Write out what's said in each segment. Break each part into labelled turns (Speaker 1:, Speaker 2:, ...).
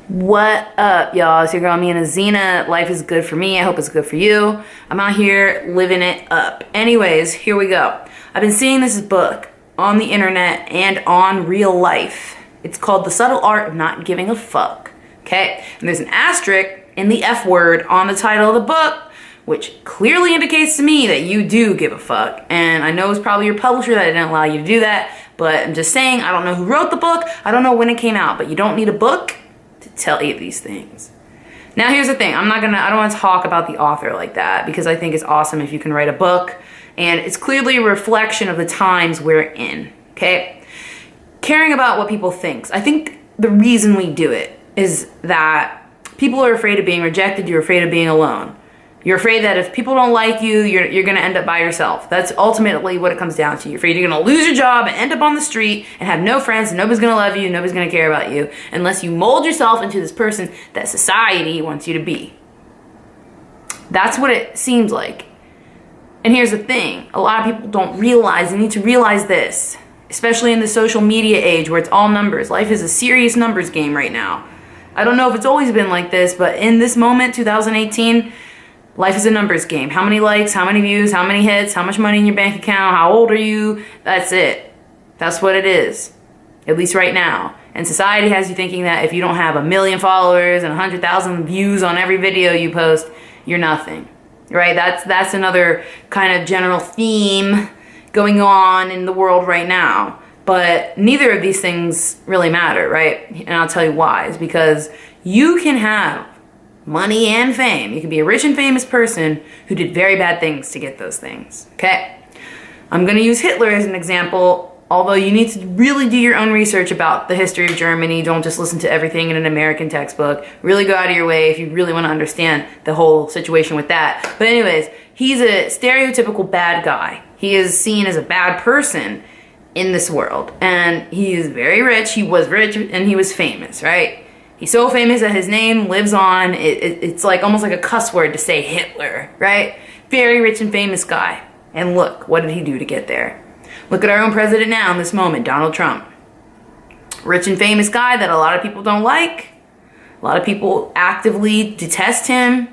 Speaker 1: What up, y'all? It's your girl, Mina Zena. Life is good for me. I hope it's good for you. I'm out here living it up. Anyways, here we go. I've been seeing this book on the internet and on real life. It's called The Subtle Art of Not Giving a Fuck. Okay? And there's an asterisk in the F word on the title of the book, which clearly indicates to me that you do give a fuck. And I know it's probably your publisher that didn't allow you to do that, but I'm just saying, I don't know who wrote the book. I don't know when it came out, but you don't need a book to tell you these things. Now here's the thing, I don't want to talk about the author like that because I think it's awesome if you can write a book, and it's clearly a reflection of the times we're in, okay? Caring about what people think. I think the reason we do it is that people are afraid of being rejected, you're afraid of being alone. You're afraid that if people don't like you, you're gonna end up by yourself. That's ultimately what it comes down to. You're afraid you're gonna lose your job and end up on the street and have no friends and nobody's gonna love you, nobody's gonna care about you unless you mold yourself into this person that society wants you to be. That's what it seems like. And here's the thing, a lot of people don't realize, they need to realize this, especially in the social media age where it's all numbers. Life is a serious numbers game right now. I don't know if it's always been like this, but in this moment, 2018, life is a numbers game. How many likes, how many views, how many hits, how much money in your bank account, how old are you? That's it. That's what it is, at least right now. And society has you thinking that if you don't have 1 million followers and 100,000 views on every video you post, you're nothing, right? That's another kind of general theme going on in the world right now. But neither of these things really matter, right? And I'll tell you why. It's because you can have money and fame. You can be a rich and famous person who did very bad things to get those things, okay? I'm gonna use Hitler as an example, although you need to really do your own research about the history of Germany. Don't just listen to everything in an American textbook. Really go out of your way if you really wanna understand the whole situation with that. But anyways, he's a stereotypical bad guy. He is seen as a bad person in this world. And he is very rich. He was rich and he was famous, right? He's so famous that his name lives on. It's like almost like a cuss word to say Hitler, right? Very rich and famous guy. And look, what did he do to get there? Look at our own president now in this moment, Donald Trump. Rich and famous guy that a lot of people don't like. A lot of people actively detest him.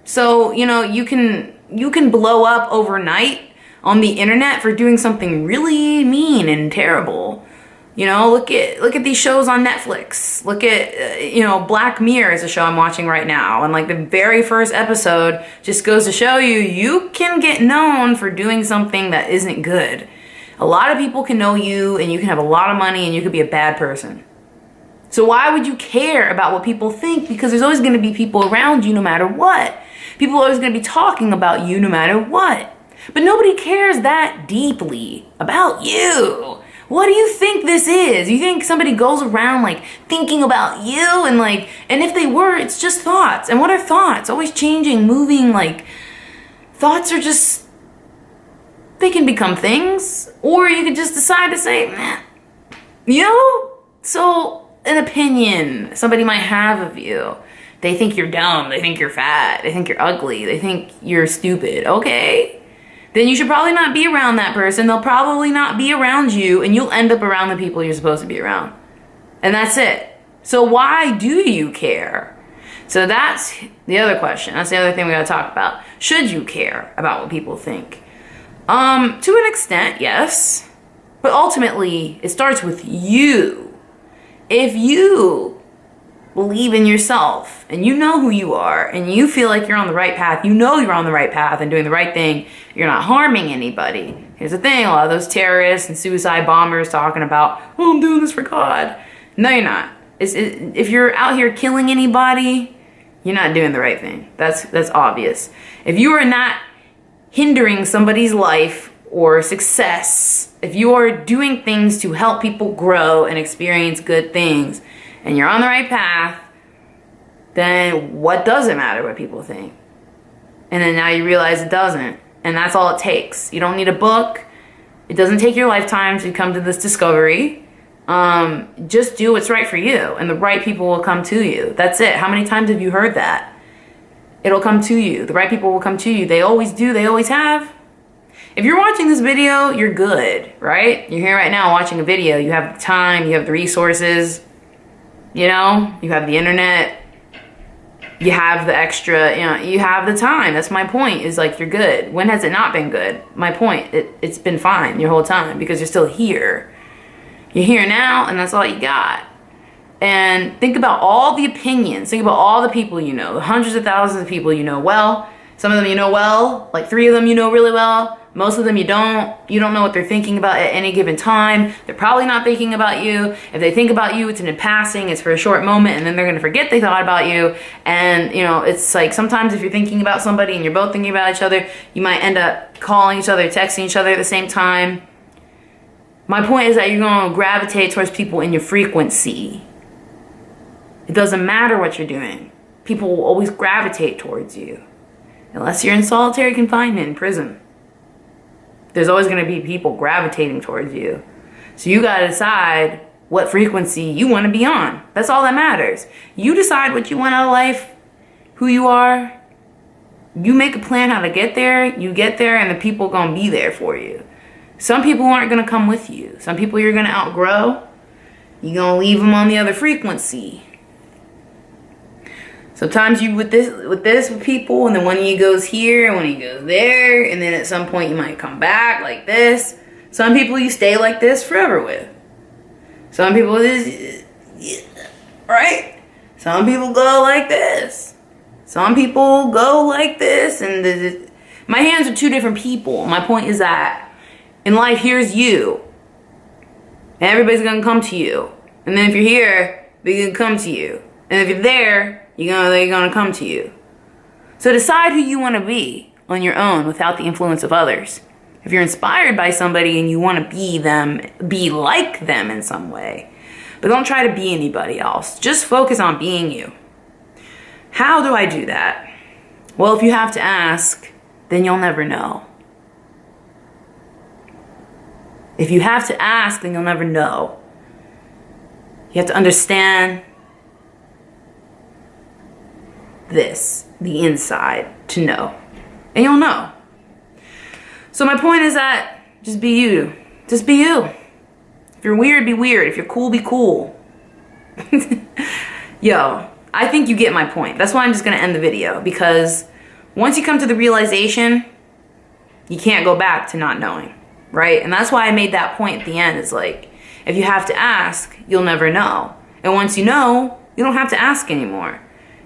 Speaker 1: So, you know, you can blow up overnight on the internet for doing something really mean and terrible. You know, look at these shows on Netflix. Look at, Black Mirror is a show I'm watching right now. And like the very first episode just goes to show you can get known for doing something that isn't good. A lot of people can know you and you can have a lot of money and you could be a bad person. So why would you care about what people think? Because there's always going to be people around you no matter what. People are always going to be talking about you no matter what. But nobody cares that deeply about you. What do you think this is? You think somebody goes around like thinking about you and if they were, it's just thoughts. And what are thoughts? Always changing, moving, thoughts are just, they can become things. Or you could just decide to say, meh. So an opinion somebody might have of you. They think you're dumb, they think you're fat, they think you're ugly, they think you're stupid. Okay. Then you should probably not be around that person. They'll probably not be around you, and you'll end up around the people you're supposed to be around. And that's it. So why do you care? So that's the other question. That's the other thing we gotta talk about. Should you care about what people think? To an extent, yes. But ultimately, it starts with you. If you believe in yourself and you know who you are and you feel like you're on the right path, you know you're on the right path and doing the right thing, you're not harming anybody. Here's the thing, a lot of those terrorists and suicide bombers talking about, oh, I'm doing this for God. No, you're not. If you're out here killing anybody, you're not doing the right thing. That's obvious. If you are not hindering somebody's life or success, if you are doing things to help people grow and experience good things, and you're on the right path, then what does it matter what people think? And then now you realize it doesn't. And that's all it takes. You don't need a book. It doesn't take your lifetime to come to this discovery. Just do what's right for you, and the right people will come to you. That's it. How many times have you heard that? It'll come to you. The right people will come to you. They always do. They always have. If you're watching this video, you're good, right? You're here right now watching a video. You have the time. You have the resources. You know, you have the internet, you have the extra, you know, you have the time. That's my point, is like, you're good. When has it not been good? My point, it's been fine your whole time because you're still here. You're here now, and that's all you got. And think about all the opinions. Think about all the people you know, the hundreds of thousands of people you know well. Some of them you know well, like 3 of them you know really well. Most of them you don't. You don't know what they're thinking about at any given time. They're probably not thinking about you. If they think about you, it's in passing, it's for a short moment, and then they're gonna forget they thought about you. And you know, it's like sometimes if you're thinking about somebody and you're both thinking about each other, you might end up calling each other, texting each other at the same time. My point is that you're gonna gravitate towards people in your frequency. It doesn't matter what you're doing. People will always gravitate towards you. Unless you're in solitary confinement in prison. There's always going to be people gravitating towards you. So you got to decide what frequency you want to be on. That's all that matters. You decide what you want out of life, who you are. You make a plan how to get there. You get there, and the people are going to be there for you. Some people aren't going to come with you. Some people you're going to outgrow. You're going to leave them on the other frequency. Sometimes you with people, and then one of you goes here and one of you goes there, and then at some point you might come back like this. Some people you stay like this forever with. Some people right? Some people go like this. Some people go like this, and my hands are 2 different people. My point is that in life, here's you, and everybody's gonna come to you. And then if you're here, they're gonna come to you. And if you're there, they're gonna come to you. So decide who you want to be on your own without the influence of others. If you're inspired by somebody and you want to be them, be like them in some way. But don't try to be anybody else. Just focus on being you. How do I do that? Well, if you have to ask, then you'll never know. If you have to ask, then you'll never know. You have to understand the inside, to know. And you'll know. So my point is that just be you. Just be you. If you're weird, be weird. If you're cool, be cool. Yo, I think you get my point. That's why I'm just gonna end the video, because once you come to the realization, you can't go back to not knowing, right? And that's why I made that point at the end. Is like, if you have to ask, you'll never know. And once you know, you don't have to ask anymore.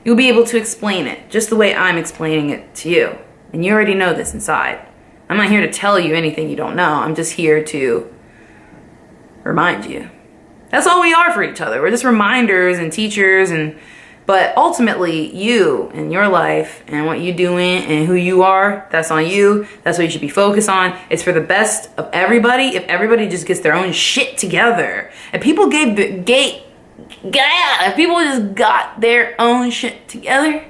Speaker 1: You'll be able to explain it just the way I'm explaining it to you. And you already know this inside. I'm not here to tell you anything you don't know. I'm just here to remind you. That's all we are for each other. We're just reminders and teachers, but ultimately you and your life and what you're doing and who you are, that's on you. That's what you should be focused on. It's for the best of everybody. If everybody just gets their own shit together, and people if people just got their own shit together,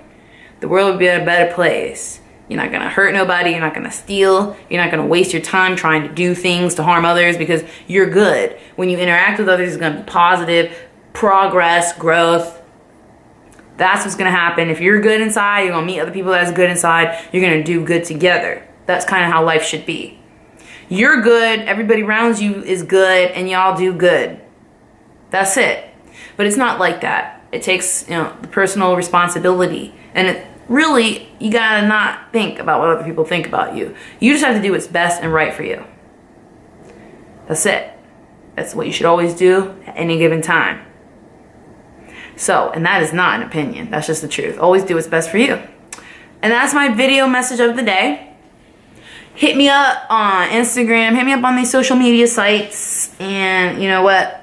Speaker 1: the world would be a better place. You're not gonna hurt nobody, you're not gonna steal, you're not gonna waste your time trying to do things to harm others, because you're good. When you interact with others, it's gonna be positive, progress, growth. That's what's gonna happen. If you're good inside, you're gonna meet other people that's good inside, you're gonna do good together. That's kind of how life should be. You're good, everybody around you is good, and y'all do good. That's it. But it's not like that. It takes, the personal responsibility. And it really, you gotta not think about what other people think about you. You just have to do what's best and right for you. That's it. That's what you should always do at any given time. So, and that is not an opinion. That's just the truth. Always do what's best for you. And that's my video message of the day. Hit me up on Instagram. Hit me up on these social media sites. And you know what?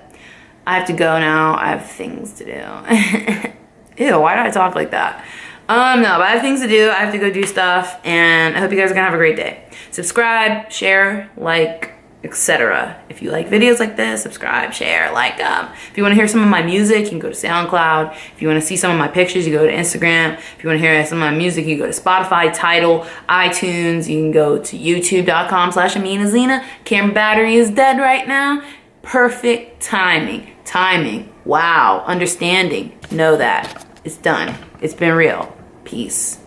Speaker 1: I have to go now. I have things to do. Ew, why did I talk like that? No, but I have things to do. I have to go do stuff. And I hope you guys are going to have a great day. Subscribe, share, like, etc. If you like videos like this, subscribe, share, like them. If you want to hear some of my music, you can go to SoundCloud. If you want to see some of my pictures, you go to Instagram. If you want to hear some of my music, you go to Spotify, Tidal, iTunes. You can go to youtube.com/AminaZena. Camera battery is dead right now. Perfect timing. Wow. Understanding. Know that. It's done. It's been real. Peace.